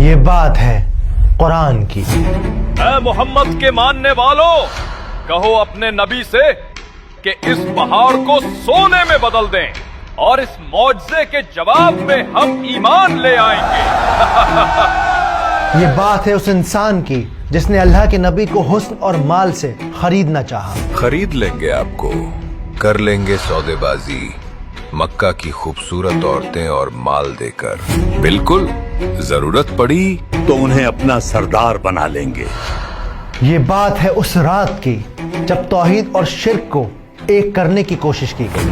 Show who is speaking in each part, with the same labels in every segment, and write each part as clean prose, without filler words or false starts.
Speaker 1: یہ بات ہے قرآن کی۔
Speaker 2: اے محمد کے ماننے والوں، کہو اپنے نبی سے کہ اس پہاڑ کو سونے میں بدل دیں اور اس معجزے کے جواب میں ہم ایمان لے آئیں گے۔
Speaker 1: یہ بات ہے اس انسان کی جس نے اللہ کے نبی کو حسن اور مال سے خریدنا چاہا۔
Speaker 3: خرید لیں گے آپ کو، کر لیں گے سودے بازی مکہ کی خوبصورت عورتیں اور مال دے کر، بالکل ضرورت پڑی
Speaker 4: تو انہیں اپنا سردار بنا لیں گے۔
Speaker 1: یہ بات ہے اس رات کی جب توحید اور شرک کو ایک کرنے کی کوشش کی گئی۔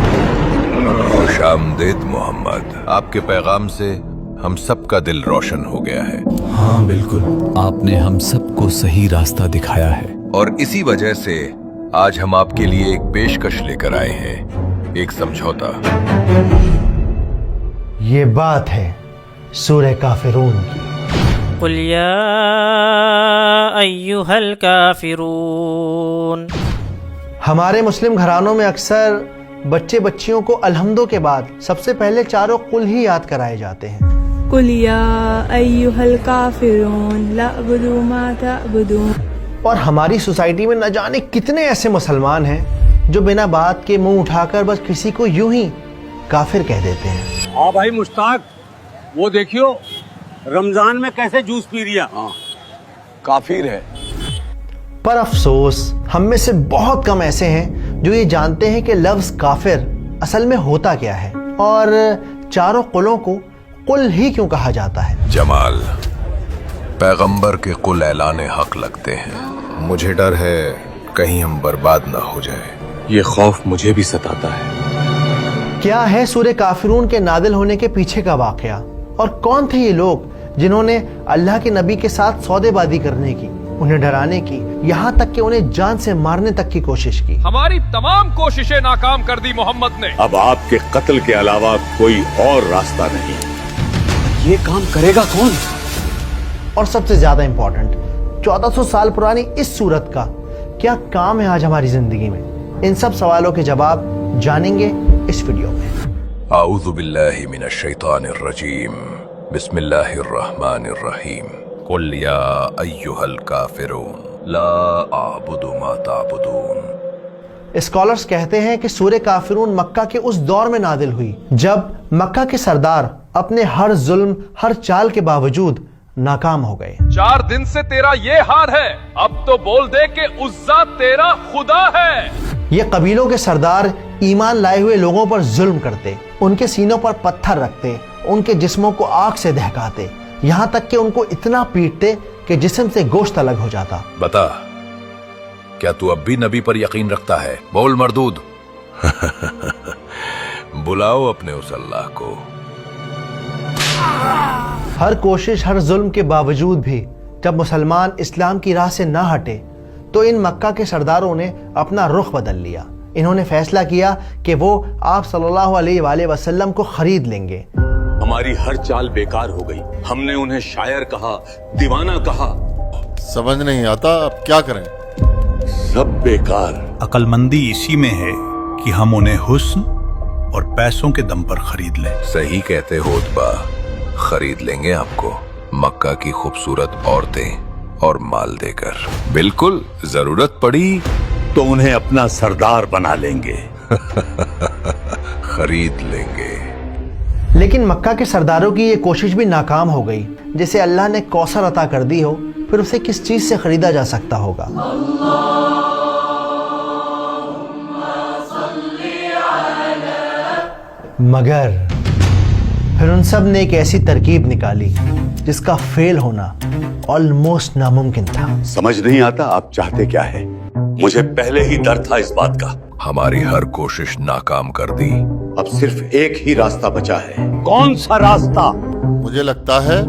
Speaker 3: خوش آمدید محمد، آپ کے پیغام سے ہم سب کا دل روشن ہو گیا ہے،
Speaker 5: ہاں بالکل، آپ نے ہم سب کو صحیح راستہ دکھایا ہے،
Speaker 3: اور اسی وجہ سے آج ہم آپ کے لیے ایک پیشکش لے کر آئے ہیں، ایک سمجھوتا۔
Speaker 1: یہ بات ہے سورہ کافرون کی۔
Speaker 6: قل یا ایھا الکافرون۔
Speaker 1: ہمارے مسلم گھرانوں میں اکثر بچے بچیوں کو الحمدوں کے بعد سب سے پہلے چاروں قل ہی یاد کرائے جاتے ہیں۔
Speaker 7: قل یا ایھا الکافرون لا اعبد ما تعبدون۔
Speaker 1: اور ہماری سوسائٹی میں نہ جانے کتنے ایسے مسلمان ہیں جو بنا بات کے منہ اٹھا کر بس کسی کو یوں ہی کافر کہہ دیتے ہیں۔
Speaker 8: ہاں بھائی مشتاق، وہ دیکھیو رمضان میں کیسے جوس پی رہا،
Speaker 4: کافر ہے۔
Speaker 1: پر افسوس ہم میں سے بہت کم ایسے ہیں جو یہ جانتے ہیں کہ لفظ کافر اصل میں ہوتا کیا ہے اور چاروں قلوں کو قل ہی کیوں کہا جاتا ہے۔
Speaker 3: جمال، پیغمبر کے قل اعلان حق لگتے ہیں، مجھے ڈر ہے کہیں ہم برباد نہ ہو جائیں۔
Speaker 4: یہ خوف مجھے بھی ستاتا ہے۔
Speaker 1: کیا ہے سورہ کافرون کے نازل ہونے کے پیچھے کا واقعہ، اور کون تھے یہ لوگ جنہوں نے اللہ کے نبی کے ساتھ سودے بازی کرنے کی، انہیں ڈرانے کی، یہاں تک کہ انہیں جان سے مارنے تک کی کوشش کی۔
Speaker 2: ہماری تمام کوششیں ناکام کر دی محمد نے۔
Speaker 4: اب آپ کے قتل کے علاوہ کوئی اور راستہ نہیں۔ یہ کام کرے گا کون؟
Speaker 1: اور سب سے زیادہ امپورٹنٹ، 1400 سال پرانی اس سورت کا کیا کام ہے آج ہماری زندگی میں؟ ان سب سوالوں کے جواب جانیں گے اس ویڈیو میں۔
Speaker 3: اعوذ باللہ من الشیطان الرجیم، بسم اللہ الرحمن الرحیم، قل یا ایھا الکافرون لا اعبد ما تعبدون۔
Speaker 1: اسکالرز کہتے ہیں کہ سورہ کافرون مکہ کے اس دور میں نازل ہوئی جب مکہ کے سردار اپنے ہر ظلم، ہر چال کے باوجود ناکام ہو گئے۔
Speaker 2: 4 دن سے تیرا یہ حال ہے، اب تو بول دے کہ عزا تیرا خدا ہے۔
Speaker 1: یہ قبیلوں کے سردار ایمان لائے ہوئے لوگوں پر ظلم کرتے، ان کے سینوں پر پتھر رکھتے، ان کے جسموں کو آگ سے دہکاتے، یہاں تک کہ ان کو اتنا پیٹتے کہ جسم سے گوشت الگ ہو جاتا۔
Speaker 3: بتا، کیا تو اب بھی نبی پر یقین رکھتا ہے؟ بول مردود۔ بلاؤ اپنے اس اللہ کو۔
Speaker 1: ہر کوشش، ہر ظلم کے باوجود بھی جب مسلمان اسلام کی راہ سے نہ ہٹے تو ان مکہ کے سرداروں نے اپنا رخ بدل لیا۔ انہوں نے فیصلہ کیا کہ وہ آپ صلی اللہ علیہ وآلہ وسلم کو خرید لیں گے۔
Speaker 4: ہماری ہر چال بیکار ہو گئی، ہم نے انہیں شاعر کہا، دیوانہ کہا،
Speaker 9: سمجھ نہیں آتا اب کیا کریں۔
Speaker 4: سب بیکار۔
Speaker 10: عقل مندی اسی میں ہے کہ ہم انہیں حسن اور پیسوں کے دم پر خرید لیں۔
Speaker 3: صحیح کہتے ہو اتبا، خرید لیں گے آپ کو مکہ کی خوبصورت عورتیں اور مال دے کر، بالکل ضرورت پڑی
Speaker 4: تو انہیں اپنا سردار بنا لیں گے۔
Speaker 3: خرید لیں گے۔
Speaker 1: لیکن مکہ کے سرداروں کی یہ کوشش بھی ناکام ہو گئی۔ جسے اللہ نے کوثر عطا کر دی ہو، پھر اسے کس چیز سے خریدا جا سکتا ہوگا؟ مگر پھر ان سب نے ایک ایسی ترکیب نکالی جس کا فیل ہونا آلموسٹ ناممکن تھا۔
Speaker 4: سمجھ نہیں آتا آپ چاہتے کیا ہے؟ مجھے پہلے ہی ڈر تھا اس بات کا۔
Speaker 3: ہماری ہر کوشش ناکام کر دی۔
Speaker 4: اب صرف ایک ہی راستہ بچا ہے۔ کون سا راستہ؟
Speaker 9: مجھے لگتا ہے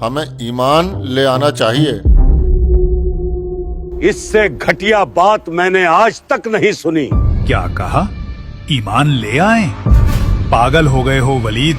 Speaker 9: ہمیں ایمان لے آنا چاہیے۔
Speaker 4: اس سے گھٹیا بات میں نے آج تک نہیں سنی۔
Speaker 10: کیا کہا؟ ایمان لے آئیں؟ پاگل ہو گئے ہو ولید۔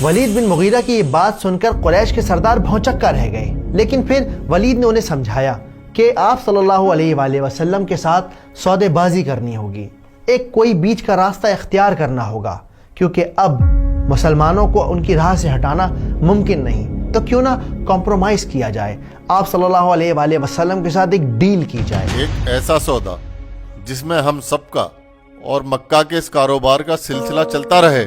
Speaker 1: ولید بن مغیرہ کی یہ بات سن کر قریش کے سردار بھونچکا رہ گئے، لیکن پھر ولید نے انہیں سمجھایا کہ آپ صلی اللہ علیہ وآلہ وسلم کے ساتھ سودے بازی کرنی ہوگی، ایک کوئی بیچ کا راستہ اختیار کرنا ہوگا، کیونکہ اب مسلمانوں کو ان کی راہ سے ہٹانا ممکن نہیں۔ تو کیوں نہ کمپرومائز کیا جائے, آپ صلی اللہ علیہ وآلہ وسلم کے ساتھ ایک ڈیل کی جائے,
Speaker 9: ایک ایسا سودا جس میں ہم سب کا اور مکہ کے اس کاروبار کا سلسلہ چلتا رہے.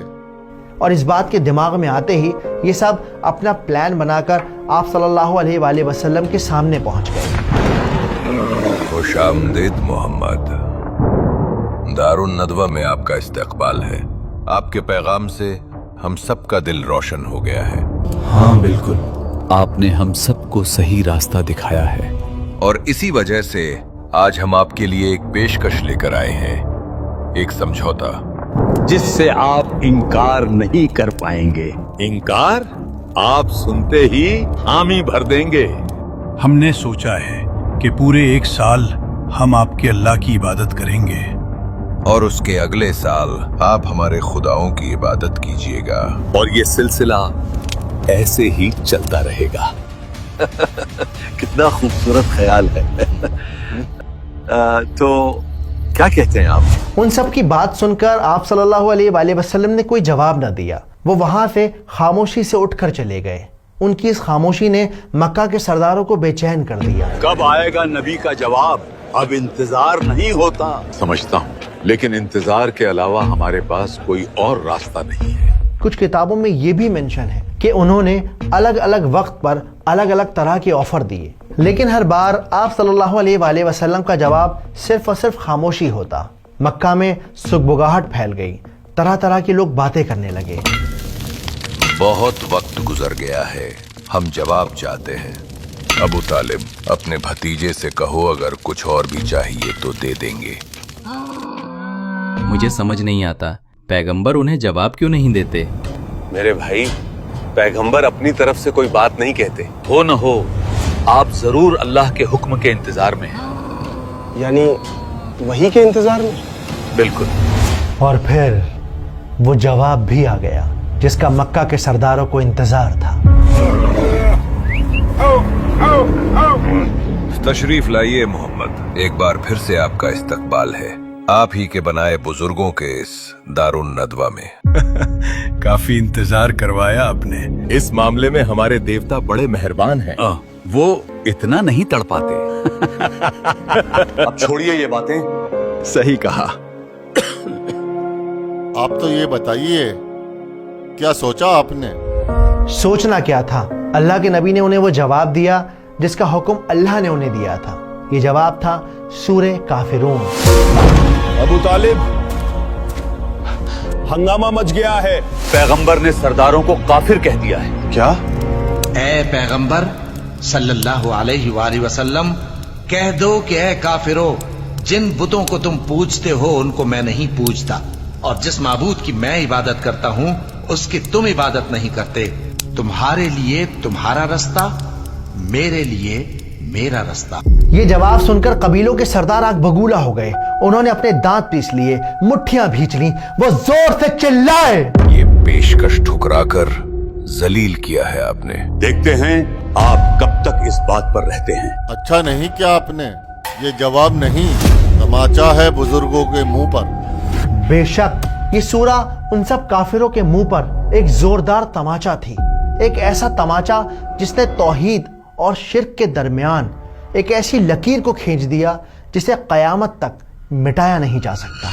Speaker 1: اور اس بات کے دماغ میں آتے ہی یہ سب اپنا پلان بنا کر آپ صلی اللہ علیہ وآلہ وسلم کے سامنے پہنچ گئے.
Speaker 3: خوش آمدید محمد. دارالندوہ میں آپ کا استقبال ہے. آپ کے پیغام سے ہم سب کا دل روشن ہو گیا ہے.
Speaker 5: ہاں بالکل, آپ نے ہم سب کو صحیح راستہ دکھایا ہے.
Speaker 3: اور اسی وجہ سے آج ہم آپ کے لیے ایک پیشکش لے کر آئے ہیں, ایک سمجھوتا
Speaker 4: جس سے آپ انکار نہیں کر پائیں گے. انکار آپ سنتے ہی حامی بھر دیں گے.
Speaker 10: ہم نے سوچا ہے کہ پورے 1 سال ہم آپ کے اللہ کی عبادت کریں گے,
Speaker 3: اور اس کے اگلے سال آپ ہمارے خداؤں کی عبادت کیجیے گا,
Speaker 4: اور یہ سلسلہ ایسے ہی چلتا رہے گا. کتنا خوبصورت خیال ہے. تو کیا کہتے ہیں آپ؟
Speaker 1: ان سب کی بات سن کر آپ صلی اللہ علیہ وآلہ وسلم نے کوئی جواب نہ دیا. وہ وہاں سے خاموشی سے اٹھ کر چلے گئے. ان کی اس خاموشی نے مکہ کے سرداروں کو بے چین کر دیا.
Speaker 4: کب آئے گا نبی کا جواب؟ اب انتظار نہیں ہوتا. سمجھتا ہوں, لیکن انتظار کے علاوہ ہمارے پاس کوئی اور راستہ نہیں ہے.
Speaker 1: کچھ کتابوں میں یہ بھی مینشن ہے کہ انہوں نے الگ الگ وقت پر الگ الگ طرح کے آفر دیے, لیکن ہر بار آپ صلی اللہ علیہ وآلہ وسلم کا جواب صرف اور صرف خاموشی ہوتا. مکہ میں سگبگاہٹ پھیل گئی, طرح طرح کے لوگ باتیں کرنے لگے.
Speaker 3: بہت وقت گزر گیا ہے, ہم جواب چاہتے ہیں. ابو طالب, اپنے بھتیجے سے کہو اگر کچھ اور بھی چاہیے تو دے دیں گے.
Speaker 6: مجھے سمجھ نہیں آتا پیغمبر انہیں جواب کیوں نہیں دیتے.
Speaker 4: میرے بھائی, پیغمبر اپنی طرف سے کوئی بات نہیں کہتے. ہو نہ ہو آپ ضرور اللہ کے حکم کے انتظار میں ہیں.
Speaker 8: یعنی وہی کے انتظار میں؟
Speaker 4: بالکل.
Speaker 1: اور پھر وہ جواب بھی آ گیا جس کا مکہ کے سرداروں کو انتظار تھا.
Speaker 3: تشریف لائیے محمد, ایک بار پھر سے آپ کا استقبال ہے, آپ ہی کے بنائے بزرگوں کے اس دارالندوہ میں.
Speaker 10: کافی انتظار کروایا آپ نے.
Speaker 4: اس معاملے میں ہمارے دیوتا بڑے مہربان ہیں.
Speaker 5: وہ اتنا نہیں تڑپاتے.
Speaker 4: اب چھوڑیے یہ باتیں. صحیح کہا.
Speaker 9: آپ تو یہ بتائیے کیا سوچا آپ نے؟
Speaker 1: سوچنا کیا تھا, اللہ کے نبی نے انہیں وہ جواب دیا جس کا حکم اللہ نے انہیں دیا تھا. یہ جواب تھا سورہ کافرون.
Speaker 4: ابو طالب, ہنگامہ مچ گیا ہے. پیغمبر نے سرداروں کو کافر کہہ دیا ہے. کیا؟
Speaker 11: اے پیغمبر صلی اللہ علیہ وآلہ وسلم, کہہ دو کہ اے کافرو, جن بتوں کو تم پوجتے ہو ان کو میں نہیں پوجتا, اور جس معبود کی میں عبادت کرتا ہوں اس کی تم عبادت نہیں کرتے. تمہارے لیے تمہارا رستہ, میرے لیے میرا رستہ.
Speaker 1: یہ جواب سن کر قبیلوں کے سردار آگ بگولا ہو گئے. انہوں نے اپنے دانت پیس لیے, مٹھیاں بھینچ لیں, وہ زور سے چلائے.
Speaker 3: یہ پیشکش ٹھکرا کر ذلیل کیا ہے آپ نے.
Speaker 4: دیکھتے ہیں آپ کب تک اس بات پر رہتے ہیں.
Speaker 9: اچھا نہیں کیا آپ نے, یہ جواب نہیں, تماچا ہے بزرگوں کے منہ پر.
Speaker 1: بے شک یہ سورہ ان سب کافروں کے منہ پر ایک زوردار تماچا تھی. ایک ایسا تماچا جس نے توحید اور شرک کے درمیان ایک ایسی لکیر کو کھینچ دیا جسے قیامت تک مٹایا نہیں جا سکتا.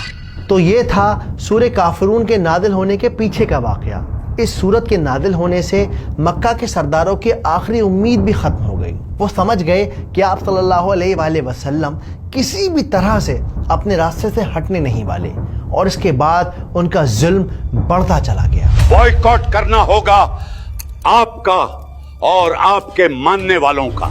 Speaker 1: تو یہ تھا سورہ کافرون کے نازل ہونے کے پیچھے کا واقعہ. اس سورت کے نازل ہونے سے مکہ کے سرداروں کی آخری امید بھی ختم ہو گئی. وہ سمجھ گئے کہ آپ صلی اللہ علیہ وآلہ وسلم کسی بھی طرح سے اپنے راستے سے ہٹنے نہیں والے, اور اس کے بعد ان کا ظلم بڑھتا چلا گیا.
Speaker 4: بائیکاٹ کرنا ہوگا آپ کا اور آپ کے ماننے والوں کا.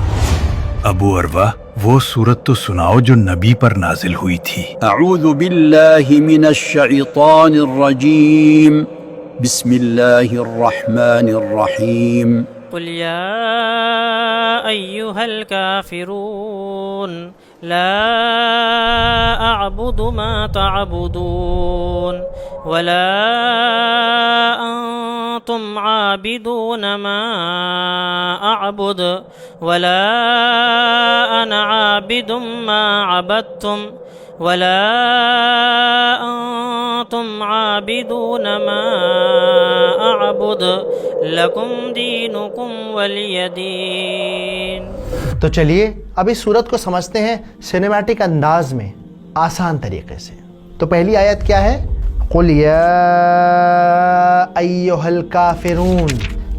Speaker 10: ابو عروہ, وہ سورت تو سناؤ جو نبی پر نازل ہوئی تھی.
Speaker 12: اعوذ باللہ من الشیطان الرجیم, بسم اللہ الرحمن الرحیم.
Speaker 13: قل یا ایہا الکافرون لا اعبد ما تعبدون ولا انتم عابدون ما اعبد ولا انا عابد ما عبدتم ولا انتم عابدون ما اعبد لکم دینکم ولی دین.
Speaker 1: تو چلیے اب اس صورت کو سمجھتے ہیں سینیمیٹک انداز میں آسان طریقے سے. تو پہلی آیت کیا ہے؟ قل یا ایھا الکافرون،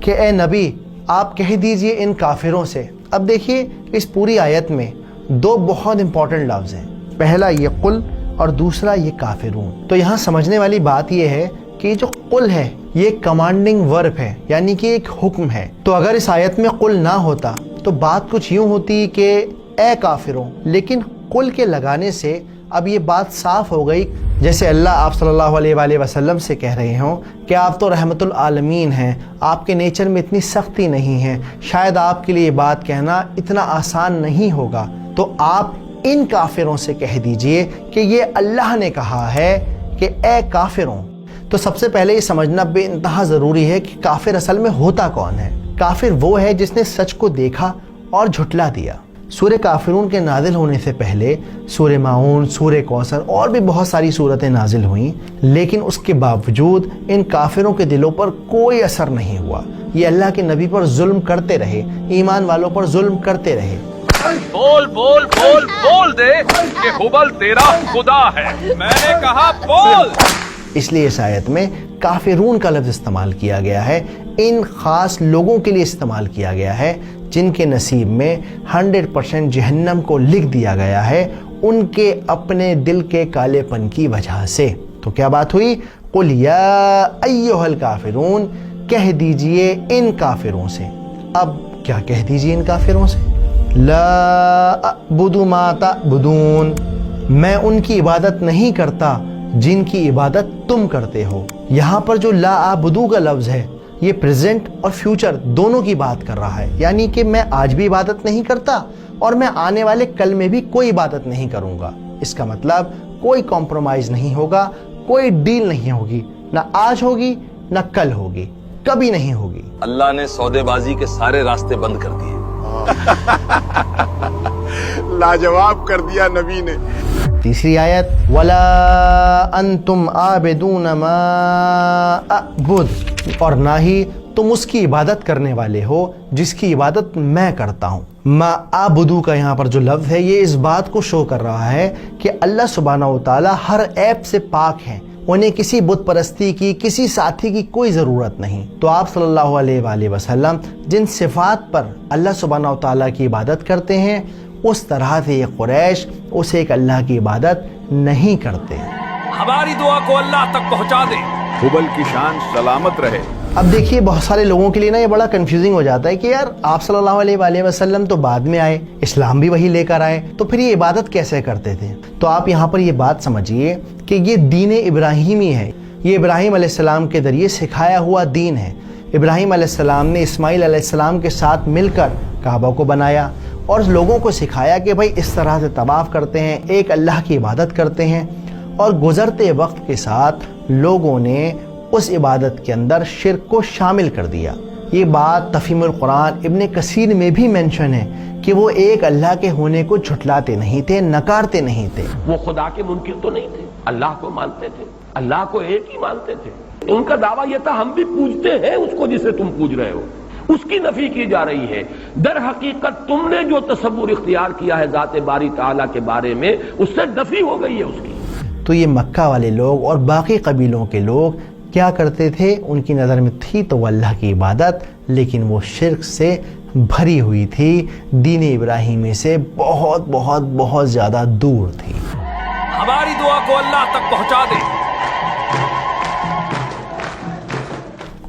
Speaker 1: کہ اے نبی آپ کہہ دیجئے ان کافروں سے. اب دیکھیے اس پوری آیت میں دو بہت امپورٹنٹ لفظ ہیں، پہلا یہ قل اور دوسرا یہ کافرون. تو یہاں سمجھنے والی بات یہ ہے کہ جو قل ہے یہ کمانڈنگ ورب ہے، یعنی کہ ایک حکم ہے. تو اگر اس آیت میں قل نہ ہوتا تو بات کچھ یوں ہوتی کہ اے کافروں، لیکن قل کے لگانے سے اب یہ بات صاف ہو گئی، جیسے اللہ آپ صلی اللہ علیہ وآلہ وسلم سے کہہ رہے ہوں کہ آپ تو رحمت العالمین ہیں، آپ کے نیچر میں اتنی سختی نہیں ہے، شاید آپ کے لیے یہ بات کہنا اتنا آسان نہیں ہوگا. تو آپ ان کافروں سے کہہ دیجئے کہ یہ اللہ نے کہا ہے کہ اے کافروں. تو سب سے پہلے یہ سمجھنا بے انتہا ضروری ہے کہ کافر اصل میں ہوتا کون ہے. کافر وہ ہے جس نے سچ کو دیکھا اور جھٹلا دیا. سورہ کافرون کے نازل ہونے سے پہلے سورہ ماعون، سورہ کوثر اور بھی بہت ساری صورتیں نازل ہوئیں، لیکن اس کے باوجود ان کافروں کے دلوں پر کوئی اثر نہیں ہوا. یہ اللہ کے نبی پر ظلم کرتے رہے، ایمان والوں پر ظلم کرتے رہے.
Speaker 2: بول بول بول بول دے کہ ہبل تیرا خدا ہے. میں نے کہا بول.
Speaker 1: اس لیے اس آیت میں کافرون کا لفظ استعمال کیا گیا ہے، ان خاص لوگوں کے لیے استعمال کیا گیا ہے جن کے نصیب میں 100% جہنم کو لکھ دیا گیا ہے ان کے اپنے دل کے کالے پن کی وجہ سے. تو کیا بات ہوئی؟ قل یا ایھا الکافرون، کہہ دیجئے ان کافروں سے. اب کیا کہہ دیجئے ان کافروں سے؟ لا اعبد ما تعبدون، میں ان کی عبادت نہیں کرتا جن کی عبادت تم کرتے ہو. یہاں پر جو لا اعبدو کا لفظ ہے یہ پریزنٹ اور فیوچر دونوں کی بات کر رہا ہے، یعنی کہ میں آج بھی عبادت نہیں کرتا اور میں آنے والے کل میں بھی کوئی عبادت نہیں کروں گا. اس کا مطلب کوئی کمپرومائز نہیں ہوگا، کوئی ڈیل نہیں ہوگی، نہ آج ہوگی نہ کل ہوگی، کبھی نہیں ہوگی.
Speaker 3: اللہ نے سودے بازی کے سارے راستے بند کر دیے.
Speaker 9: لاجواب کر دیا نبی نے.
Speaker 1: تیسری آیت وَلَا أَنْتُمْ عَابِدُونَ مَا أَعْبُدُ، اور نہ ہی تم اس کی عبادت کرنے والے ہو جس کی عبادت میں کرتا ہوں. ما اعبدو کا یہاں پر جو لفظ ہے یہ اس بات کو شو کر رہا ہے کہ اللہ سبحانہ و تعالی ہر عیب سے پاک ہیں، انہیں کسی بت پرستی کی، کسی ساتھی کی کوئی ضرورت نہیں. تو آپ صلی اللہ علیہ وآلہ وسلم جن صفات پر اللہ سبحانہ و تعالیٰ کی عبادت کرتے ہیں اس طرح سے یہ قریش اس ایک اللہ کی عبادت نہیں کرتے.
Speaker 2: ہماری دعا کو اللہ تک پہنچا دے.
Speaker 4: ہبل کی شان سلامت رہے.
Speaker 1: اب دیکھیے بہت سارے لوگوں کے لیے نا یہ بڑا کنفیوزنگ ہو جاتا ہے کہ یار آپ صلی اللہ علیہ وآلہ وسلم تو بعد میں آئے، اسلام بھی وہی لے کر آئے، تو پھر یہ عبادت کیسے کرتے تھے؟ تو آپ یہاں پر یہ بات سمجھیے کہ یہ دین ابراہیمی ہے، یہ ابراہیم علیہ السلام کے ذریعے سکھایا ہوا دین ہے. ابراہیم علیہ السلام نے اسماعیل علیہ السلام کے ساتھ مل کر کعبہ کو بنایا اور لوگوں کو سکھایا کہ بھائی اس طرح سے طواف کرتے ہیں، ایک اللہ کی عبادت کرتے ہیں. اور گزرتے وقت کے ساتھ لوگوں نے اس عبادت کے اندر شرک کو شامل کر دیا. یہ بات تفہیم القرآن ابن کثیر میں بھی مینشن ہے کہ وہ ایک اللہ کے ہونے کو جھٹلاتے نہیں تھے، نکارتے نہیں تھے.
Speaker 14: وہ خدا کے منکر تو نہیں تھے، اللہ کو مانتے تھے، اللہ کو ایک ہی مانتے تھے. ان کا دعویٰ یہ تھا ہم بھی پوجتے ہیں اس کو جسے تم پوج رہے ہو، اس کی نفی کی جا رہی ہے. در حقیقت تم نے جو تصور اختیار کیا ہے ذات باری تعالیٰ کے بارے میں اس سے نفی ہو گئی ہے اس کی.
Speaker 1: تو یہ مکہ والے لوگ اور باقی قبیلوں کے لوگ کیا کرتے تھے؟ ان کی نظر میں تھی تو وہ اللہ کی عبادت، لیکن وہ شرک سے بھری ہوئی تھی، دین ابراہیمی سے بہت بہت بہت زیادہ دور تھی.
Speaker 2: ہماری دعا کو اللہ تک پہنچا دے.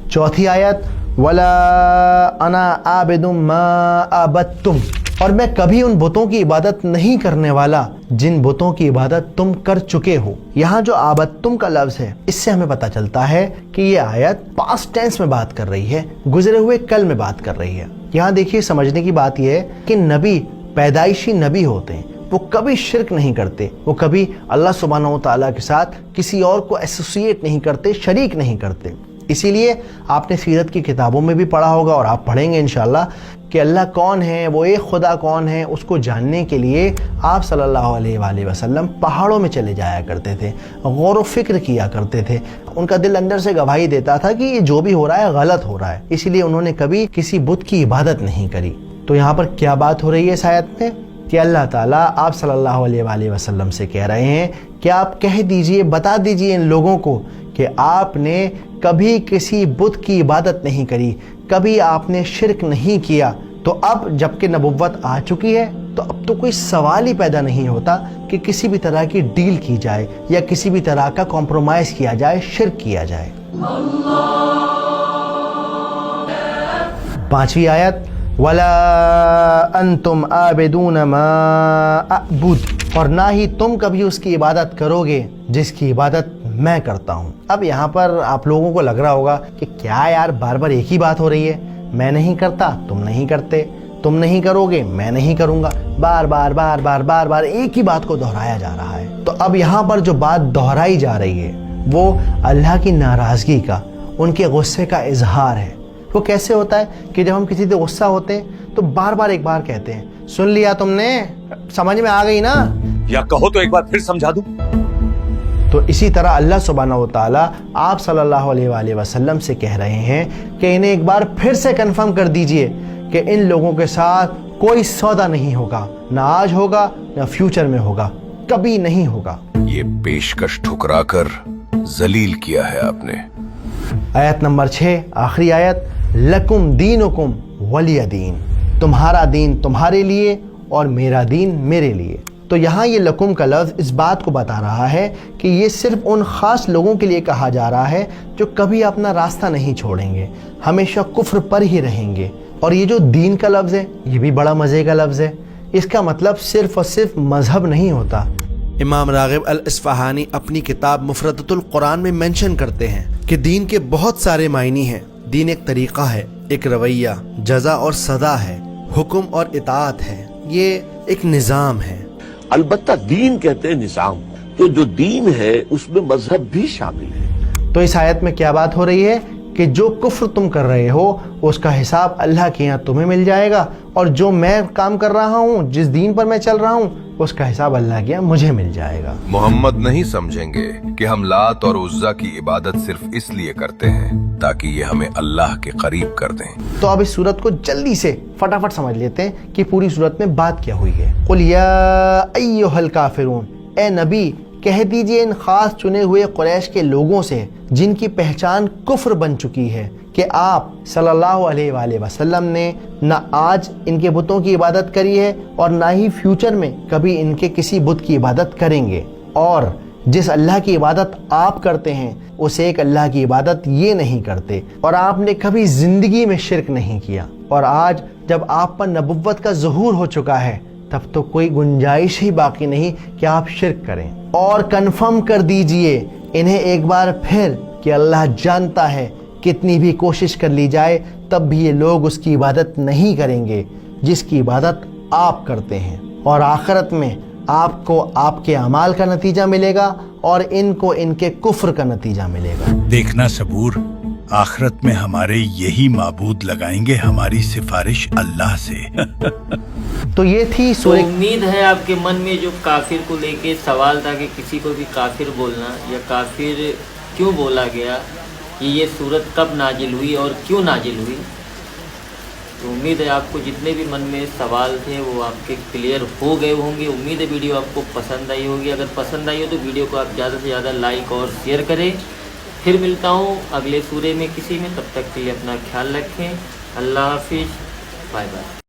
Speaker 1: چوتھی آیت وَلَا أَنَا عَابِدٌ مَا عَبَدتُّمْ، اور میں کبھی ان بتوں کی عبادت نہیں کرنے والا جن بتوں کی عبادت تم کر چکے ہو. یہاں جو عابدتم کا لفظ ہے اس سے ہمیں پتہ چلتا ہے کہ یہ آیت پاسٹ ٹینس میں بات کر رہی ہے، گزرے ہوئے کل میں بات کر رہی ہے. یہاں دیکھیے سمجھنے کی بات یہ ہے کہ نبی پیدائشی نبی ہوتے ہیں، وہ کبھی شرک نہیں کرتے، وہ کبھی اللہ سبحانہ و تعالیٰ کے ساتھ کسی اور کو ایسوسیٹ نہیں کرتے، شریک نہیں کرتے. اسی لیے آپ نے سیرت کی کتابوں میں بھی پڑھا ہوگا اور آپ پڑھیں گے انشاءاللہ کہ اللہ کون ہے، وہ ایک خدا کون ہے، اس کو جاننے کے لیے آپ صلی اللہ علیہ وآلہ وسلم پہاڑوں میں چلے جایا کرتے تھے، غور و فکر کیا کرتے تھے. ان کا دل اندر سے گواہی دیتا تھا کہ یہ جو بھی ہو رہا ہے غلط ہو رہا ہے، اسی لیے انہوں نے کبھی کسی بت کی عبادت نہیں کری. تو یہاں پر کیا بات ہو رہی ہے اس آیت میں کہ اللہ تعالیٰ آپ صلی اللہ علیہ وآلہ وسلم سے کہہ رہے ہیں کہ آپ کہہ دیجئے، بتا دیجئے ان لوگوں کو کہ آپ نے کبھی کسی بت کی عبادت نہیں کری، کبھی آپ نے شرک نہیں کیا. تو اب جب کہ نبوت آ چکی ہے تو اب تو کوئی سوال ہی پیدا نہیں ہوتا کہ کسی بھی طرح کی ڈیل کی جائے یا کسی بھی طرح کا کمپرومائز کیا جائے، شرک کیا جائے. 5ویں آیت وَلَا أَنْتُمْ عَابِدُونَ مَا أَعْبُدُ، اور نہ ہی تم کبھی اس کی عبادت کرو گے جس کی عبادت میں کرتا ہوں. اب یہاں پر آپ لوگوں کو لگ رہا ہوگا کہ کیا یار بار بار ایک ہی بات ہو رہی ہے، میں نہیں کرتا تم نہیں کرتے، تم نہیں کرو گے میں نہیں کروں گا، بار بار بار بار بار بار ایک ہی بات کو دہرایا جا رہا ہے. تو اب یہاں پر جو بات دہرائی جا رہی ہے وہ اللہ کی ناراضگی کا، ان کے غصے کا اظہار ہے. وہ کیسے ہوتا ہے کہ جب ہم کسی سے غصہ ہوتے ہیں تو بار بار ایک بار کہتے ہیں سن لیا تم نے، سمجھ میں آ گئی نا،
Speaker 8: یا کہو تو ایک بار پھر سمجھا دوں.
Speaker 1: تو اسی طرح اللہ سبحانہ وتعالیٰ آپ صلی اللہ علیہ وآلہ وسلم سے کہہ رہے ہیں کہ انہیں ایک بار پھر سے کنفرم کر دیجئے کہ ان لوگوں کے ساتھ کوئی سودا نہیں ہوگا، نہ آج ہوگا نہ فیوچر میں ہوگا، کبھی نہیں ہوگا.
Speaker 3: یہ پیشکش ٹھکرا کر ذلیل کیا ہے آپ نے.
Speaker 1: آیت نمبر 6 آخری آیت لکم دینکم ولی دین، تمہارا دین تمہارے لیے اور میرا دین میرے لیے. تو یہاں یہ لکم کا لفظ اس بات کو بتا رہا ہے کہ یہ صرف ان خاص لوگوں کے لیے کہا جا رہا ہے جو کبھی اپنا راستہ نہیں چھوڑیں گے، ہمیشہ کفر پر ہی رہیں گے. اور یہ جو دین کا لفظ ہے یہ بھی بڑا مزے کا لفظ ہے، اس کا مطلب صرف اور صرف مذہب نہیں ہوتا. امام راغب الاصفہانی اپنی کتاب مفردۃ القرآن میں مینشن کرتے ہیں کہ دین کے بہت سارے معنی ہیں. دین ایک طریقہ ہے، ایک رویہ، جزا اور سزا ہے، حکم اور اطاعت ہے، یہ ایک نظام ہے.
Speaker 14: البتہ دین کہتے ہیں نظام، تو جو دین ہے اس میں مذہب بھی شامل ہے.
Speaker 1: تو اس آیت میں کیا بات ہو رہی ہے کہ جو کفر تم کر رہے ہو اس کا حساب اللہ کے یہاں تمہیں مل جائے گا، اور جو میں کام کر رہا ہوں، جس دین پر میں چل رہا ہوں، اس کا حساب اللہ کے یہاں مجھے مل جائے گا.
Speaker 3: محمد نہیں سمجھیں گے کہ ہم لات اور عزا کی عبادت صرف اس لیے کرتے ہیں تاکہ یہ ہمیں اللہ کے قریب کر دیں.
Speaker 1: تو اب اس صورت کو جلدی سے فٹافٹ سمجھ لیتے ہیں کہ پوری صورت میں بات کیا ہوئی ہے. قل یا ایھا الکافرون، اے نبی کہہ دیجئے ان خاص چنے ہوئے قریش کے لوگوں سے جن کی پہچان کفر بن چکی ہے کہ آپ صلی اللہ علیہ وآلہ وسلم نے نہ آج ان کے بتوں کی عبادت کری ہے اور نہ ہی فیوچر میں کبھی ان کے کسی بت کی عبادت کریں گے، اور جس اللہ کی عبادت آپ کرتے ہیں اس ایک اللہ کی عبادت یہ نہیں کرتے، اور آپ نے کبھی زندگی میں شرک نہیں کیا. اور آج جب آپ پر نبوت کا ظہور ہو چکا ہے تب تو کوئی گنجائش ہی باقی نہیں کہ آپ شرک کریں. اور کنفرم کر دیجئے انہیں ایک بار پھر کہ اللہ جانتا ہے کتنی بھی کوشش کر لی جائے تب بھی یہ لوگ اس کی عبادت نہیں کریں گے جس کی عبادت آپ کرتے ہیں، اور آخرت میں آپ کو آپ کے اعمال کا نتیجہ ملے گا اور ان کو ان کے کفر کا نتیجہ ملے گا.
Speaker 10: دیکھنا صبور، آخرت میں ہمارے یہی معبود لگائیں گے ہماری سفارش اللہ سے.
Speaker 1: تو یہ تھی
Speaker 13: تو
Speaker 1: سورہ.
Speaker 13: امید ہے آپ کے من میں جو کافر کو لے کے سوال تھا کہ کسی کو بھی کافر بولنا یا کافر کیوں بولا گیا، یہ صورت کب نازل ہوئی اور کیوں نازل ہوئی، تو امید ہے آپ کو جتنے بھی من میں سوال تھے وہ آپ کے کلیئر ہو گئے ہوں گے. امید ہے ویڈیو آپ کو پسند آئی ہوگی. اگر پسند آئی ہو تو ویڈیو کو آپ زیادہ سے زیادہ لائک اور شیئر کریں. پھر ملتا ہوں اگلے سورے میں کسی میں، تب تک کے لیے اپنا خیال رکھیں. اللہ حافظ، بائے بائے.